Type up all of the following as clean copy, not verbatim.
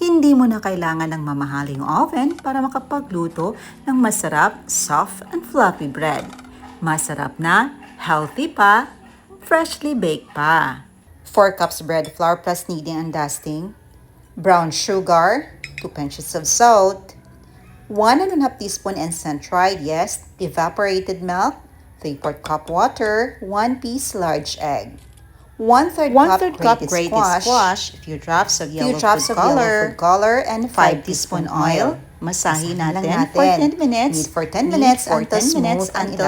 Hindi mo na kailangan ng mamahaling oven para makapagluto ng masarap, soft and fluffy bread. Masarap na, healthy pa, freshly baked pa. 4 cups bread flour plus kneading and dusting, brown sugar, 2 pinches of salt, 1.5 teaspoon instant dried yeast, evaporated milk, 3/4 cup water, 1 piece large egg. 1/3 cup grated squash, a few drops of yellow food color, and 5 teaspoon oil. Masahin na lang natin for 10 minutes. Need for 10 minutes until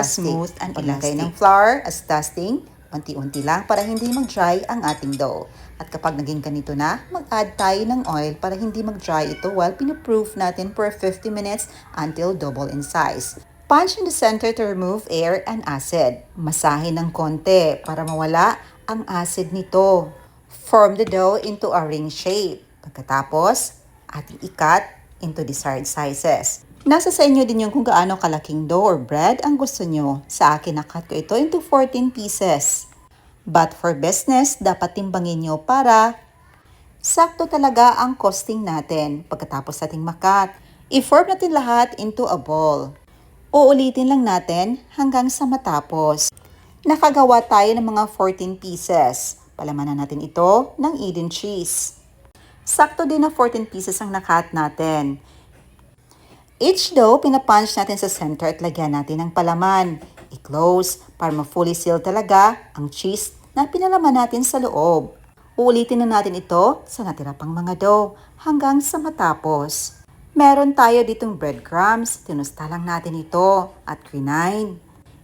smooth and elastic. Ng flour as dusting, unti-unti lang para hindi mag-dry ang ating dough. At kapag naging ganito na, mag-add tayo ng oil para hindi mag-dry ito while pinuproof natin for 50 minutes until double in size. Punch in the center to remove air and acid. Masahin ng konti para mawala ang acid nito. Form the dough into a ring shape. Pagkatapos, ating ikat into desired sizes. Nasa sa inyo din yung kung gaano kalaking dough or bread ang gusto nyo. Sa akin, nakat ko ito into 14 pieces. But for business, dapat timbangin nyo para sakto talaga ang costing natin. Pagkatapos nating makat, i-form natin lahat into a ball. Uulitin lang natin hanggang sa matapos. Nakagawa tayo ng mga 14 pieces. Palamanan natin ito ng Eden cheese. Sakto din na 14 pieces ang nakat natin. Each dough, pinapunch natin sa center at lagyan natin ng palaman. I-close para ma-fully seal talaga ang cheese na pinalaman natin sa loob. Uulitin na natin ito sa natira pang mga dough hanggang sa matapos. Meron tayo ditong breadcrumbs, tinusta lang natin ito at quinine.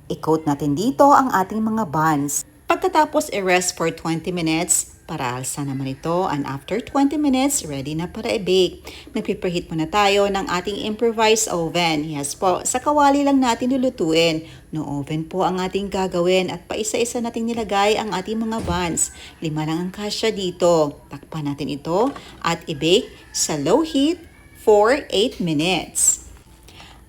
I-coat natin dito ang ating mga buns. Pagkatapos i-rest for 20 minutes para alsa naman ito, and after 20 minutes, ready na para i-bake. Nagpipreheat muna tayo ng ating improvised oven. Yes po, sa kawali lang natin lulutuin. No oven po ang ating gagawin at paisa-isa natin nilagay ang ating mga buns. 5 lang ang kasya dito. Takpan natin ito at i-bake sa low heat for 8 minutes.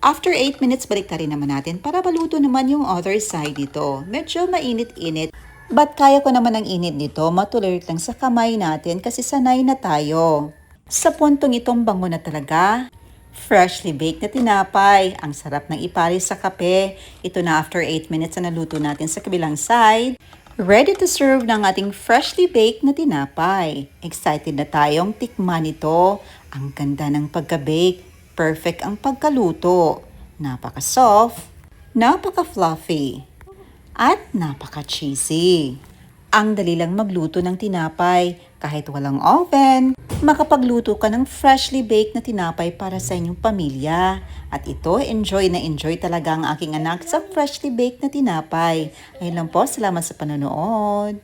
After 8 minutes, balik rin naman natin para maluto naman yung other side dito. Medyo mainit-init. But kaya ko naman ang init dito, matuloy lang sa kamay natin kasi sanay na tayo. Sa puntong itong bango na talaga, freshly baked na tinapay. Ang sarap ng iparis sa kape. Ito na after 8 minutes na naluto natin sa kabilang side. Ready to serve ng ating freshly baked na tinapay. Excited na tayong tikman ito. Ang ganda ng pagka-bake. Perfect ang pagkaluto. Napaka-soft, napaka-fluffy, at napaka-cheesy. Ang dali lang magluto ng tinapay kahit walang oven. Makapagluto ka ng freshly baked na tinapay para sa inyong pamilya. At ito, enjoy na enjoy talaga ang aking anak sa freshly baked na tinapay. Ayun lang po, salamat sa panonood.